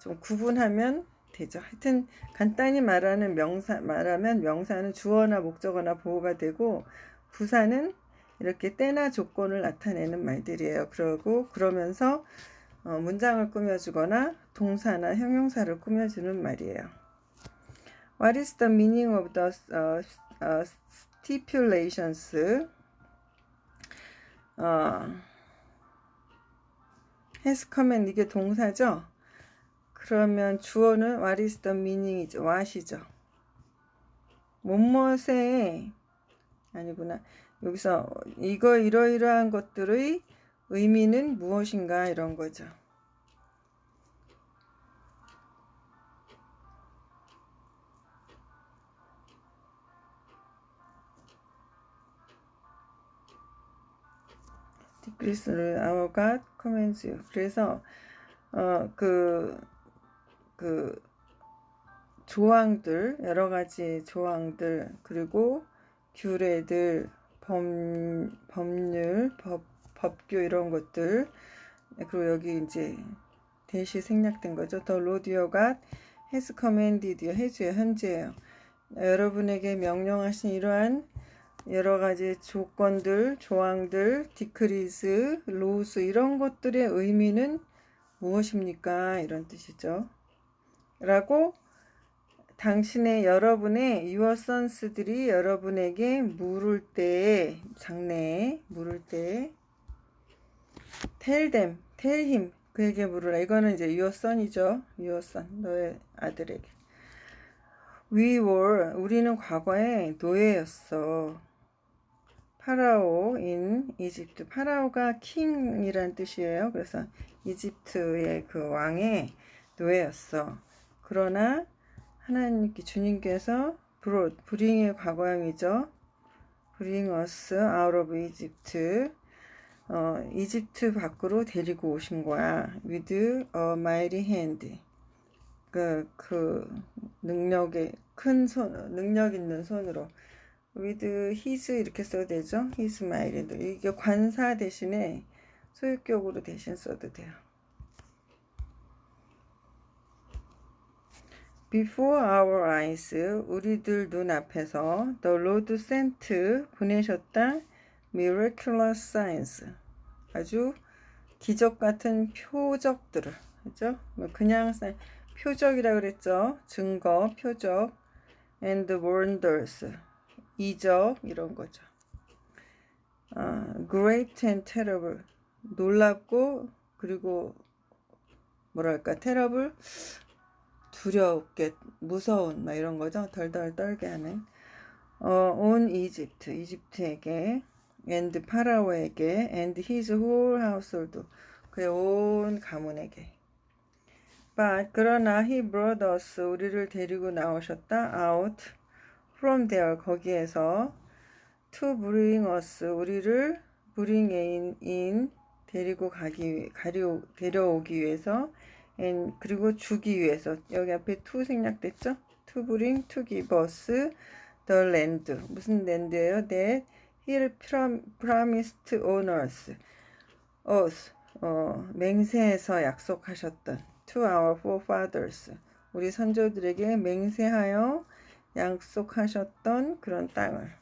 [SPEAKER 1] 좀 구분하면 되죠. 하여튼 간단히 말하면 명사는 주어나 목적어나 보호가 되고 부사는 이렇게 때나 조건을 나타내는 말들이에요. 그러면서 문장을 꾸며주거나 동사나 형용사를 꾸며주는 말이에요. What is the meaning of the stipulations? has command 이게 동사죠. 그러면 주어는 what is the meaning이죠. what이죠. 무엇의 아니구나. 여기서 이러이러한 것들의 의미는 무엇인가 이런 거죠. decrease our God commands you. 그래서 그 조항들, 여러 가지 조항들, 그리고 규례들, 법률, 법규 이런 것들, 그리고 여기 이제 대시 생략된 거죠. The Lord your God has commanded you. 해주요, 현재예요. 여러분에게 명령하신 이러한 여러 가지 조건들, 조항들, 디크리스, 로스 이런 것들의 의미는 무엇입니까? 이런 뜻이죠. 라고 당신의 여러분의 your sons들이 여러분에게 물을 때, 장래에 물을 때 tell him 그에게 물으라. 이거는 이제 your son이죠. your son, 너의 아들에게. 우리는 과거에 노예였어. 파라오 in 이집트. 파라오가 킹이란 뜻이에요. 그래서 이집트의 그 왕의 노예였어. 그러나 하나님께 주님께서 bring의 과거형이죠. bring us out of Egypt. 이집트 밖으로 데리고 오신 거야. with a mighty hand. 그 능력의 큰 손, 능력 있는 손으로. with his 이렇게 써도 되죠. his mighty hand. 이게 관사 대신에 소유격으로 대신 써도 돼요. Before our eyes, 우리들 눈앞에서 the Lord sent, 보내셨다. miraculous signs, 아주 기적 같은 표적들을, 그죠? 그냥 표적이라 그랬죠. 증거, 표적, and wonders, 이적 이런 거죠. Great and terrible, 놀랍고 그리고 뭐랄까 terrible, 두렵게 무서운 막 이런 거죠. 덜덜 떨게 하는. on Egypt, 이집트에게, and 파라오에게, and his whole household, 그의 온 가문에게. But 그러나 he brought us, 우리를 데리고 나오셨다. out from there, 거기에서 to bring us, 우리를 bring in, 데려오기 위해서, and 그리고 주기 위해서. 여기 앞에 to 생략됐죠? to bring, to give us the land. 무슨 랜드예요? that he promised owners, us, 맹세해서 약속하셨던, to our forefathers, 우리 선조들에게 맹세하여 약속하셨던 그런 땅을.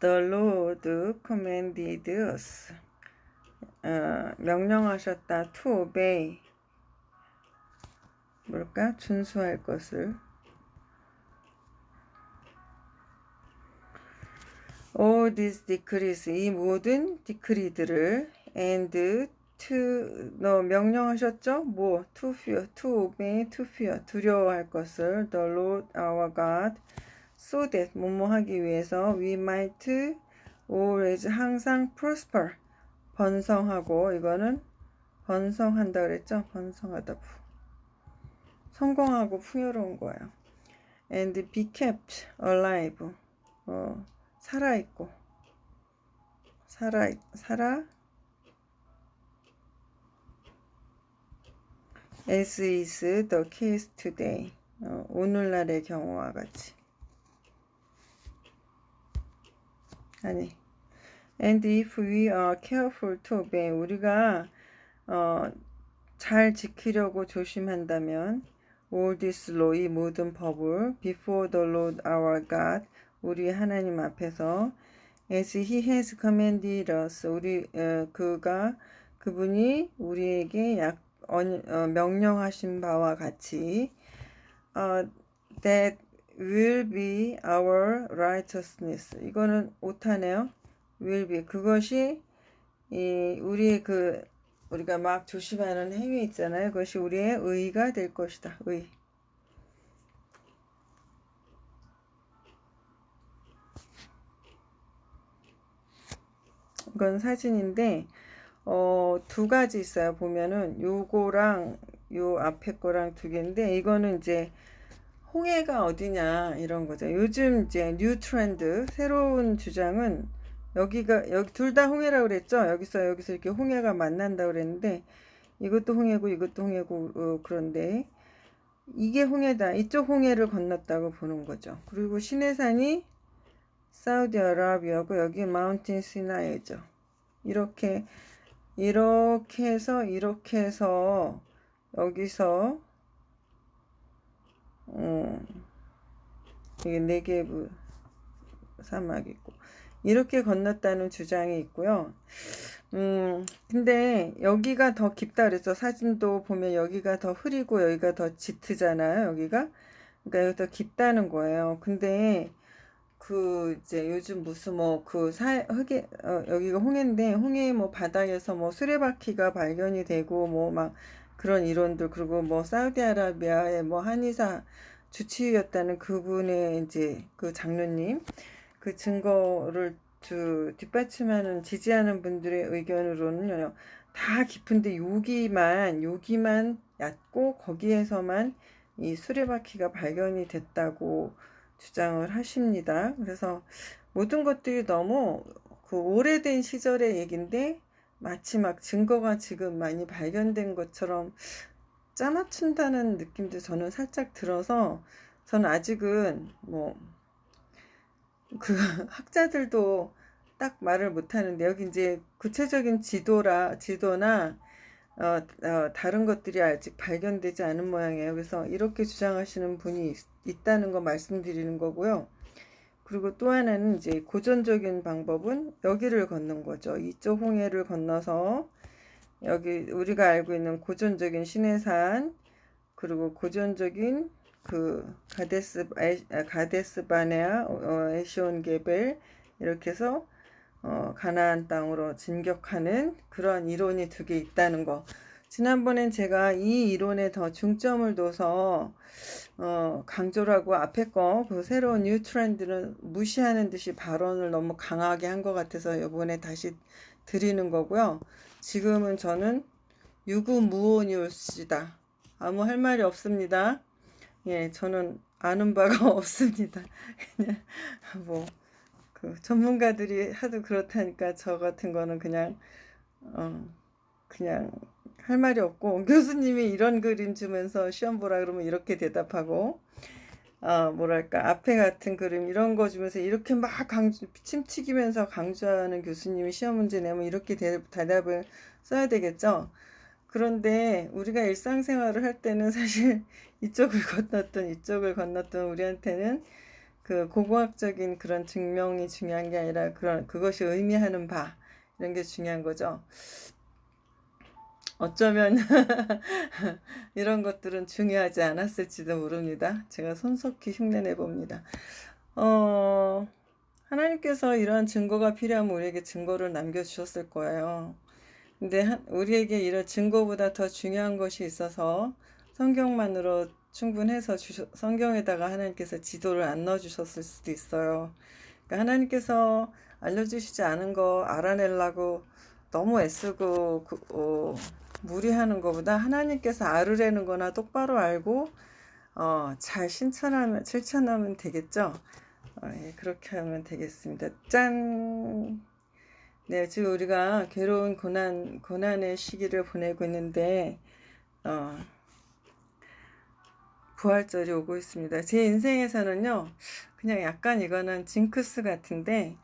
[SPEAKER 1] The Lord commanded us, 명령하셨다. to obey, 뭘까? 준수할 것을. all these decrees, 이 모든 디크리들을, and to, 명령하셨죠? 뭐? to fear, to obey, to fear, 두려워할 것을. the Lord our God, so that, 뭐뭐 하기 위해서, we might always, 항상 prosper, 번성하고, 이거는 번성한다 그랬죠? 번성하다. 성공하고 풍요로운 거예요. and be kept alive, 살아있고, as is the case today, 오늘날의 경우와 같이. 아니, and if we are careful to obey, 우리가 잘 지키려고 조심한다면, all this law, 이 모든 법을, before the Lord our God, 우리 하나님 앞에서, as he has commanded us, 그분이 우리에게 명령하신 바와 같이, that will be our righteousness. 이거는 오타네요. will be, 그것이 우리가 막 조심하는 행위 있잖아요. 그것이 우리의 의가 될 것이다. 의. 이건 사진인데 두 가지 있어요. 보면은 요거랑 요 앞에 거랑 두 개인데, 이거는 이제 홍해가 어디냐 이런 거죠. 요즘 이제 뉴 트렌드, 새로운 주장은 여기가 여기 둘 다 홍해라고 그랬죠. 여기서 이렇게 홍해가 만난다고 그랬는데 이것도 홍해고 이것도 홍해고 그런데 이게 홍해다. 이쪽 홍해를 건넜다고 보는 거죠. 그리고 시내산이 사우디아라비아고 여기 마운틴 시나이죠. 이렇게 해서 여기서 이게 네게브 사막이 있고 이렇게 건넜다는 주장이 있고요. 근데 여기가 더 깊다 그랬죠. 사진도 보면 여기가 더 흐리고 여기가 더 짙으잖아요. 여기가. 그러니까 여기 더 깊다는 거예요. 근데 그 이제 요즘 무슨 뭐 그 흙에 여기가 홍해인데 홍해 뭐 바닥에서 뭐 수레바퀴가 발견이 되고 뭐 막 그런 이론들 그리고 뭐 사우디아라비아의 뭐 한의사 주치의였다는 그분의 이제 그 장로님 그 증거를 뒷받침하는 지지하는 분들의 의견으로는요 다 깊은데 여기만 얕고 거기에서만 이 수레바퀴가 발견이 됐다고 주장을 하십니다. 그래서 모든 것들이 너무 그 오래된 시절의 얘긴데 마치 막 증거가 지금 많이 발견된 것처럼 짜맞춘다는 느낌도 저는 살짝 들어서 저는 아직은 뭐 그 학자들도 딱 말을 못하는데 여기 이제 구체적인 지도나 다른 것들이 아직 발견되지 않은 모양이에요. 그래서 이렇게 주장하시는 분이 있다는 거 말씀드리는 거고요. 그리고 또 하나는 이제 고전적인 방법은 여기를 걷는 거죠. 이쪽 홍해를 건너서 여기 우리가 알고 있는 고전적인 시내산 그리고 고전적인 그 가데스 바네아 에시온 게벨 이렇게 해서 가나안 땅으로 진격하는 그런 이론이 두 개 있다는 거. 지난번엔 제가 이 이론에 더 중점을 둬서 강조를 하고 앞에 거 그 새로운 뉴 트렌드는 무시하는 듯이 발언을 너무 강하게 한 것 같아서 이번에 다시 드리는 거고요. 지금은 저는 유구무원이올시다. 아무 할 말이 없습니다. 예, 저는 아는 바가 없습니다. 그냥 뭐 그 전문가들이 하도 그렇다니까 저 같은 거는 그냥 할 말이 없고 교수님이 이런 그림 주면서 시험 보라 그러면 이렇게 대답하고 뭐랄까 앞에 같은 그림 이런 거 주면서 이렇게 막 침 튀기면서 강조하는 교수님이 시험 문제 내면 이렇게 대답을 써야 되겠죠. 그런데 우리가 일상생활을 할 때는 사실 이쪽을 건넜던 우리한테는 그 고고학적인 그런 증명이 중요한 게 아니라 그것이 의미하는 바 이런 게 중요한 거죠. 어쩌면 이런 것들은 중요하지 않았을지도 모릅니다. 제가 손석희 흉내내 봅니다. 하나님께서 이러한 증거가 필요하면 우리에게 증거를 남겨주셨을 거예요. 근데 우리에게 이런 증거보다 더 중요한 것이 있어서 성경만으로 충분해서 성경에다가 하나님께서 지도를 안 넣어주셨을 수도 있어요. 그러니까 하나님께서 알려주시지 않은 거 알아내려고 너무 애쓰고 무리하는 것보다 하나님께서 알으려는 거나 똑바로 알고 잘 실천하면 되겠죠. 예, 그렇게 하면 되겠습니다. 짠! 네, 지금 우리가 괴로운 고난의 시기를 보내고 있는데 부활절이 오고 있습니다. 제 인생에서는요, 그냥 약간 이거는 징크스 같은데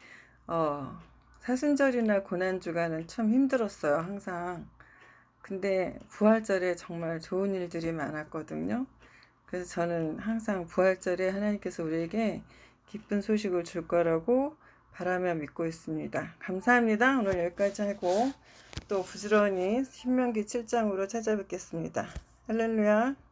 [SPEAKER 1] 사순절이나 고난주간은 참 힘들었어요, 항상. 근데 부활절에 정말 좋은 일들이 많았거든요. 그래서 저는 항상 부활절에 하나님께서 우리에게 기쁜 소식을 줄 거라고 바라며 믿고 있습니다. 감사합니다. 오늘 여기까지 하고 또 부지런히 신명기 7장으로 찾아뵙겠습니다. 할렐루야.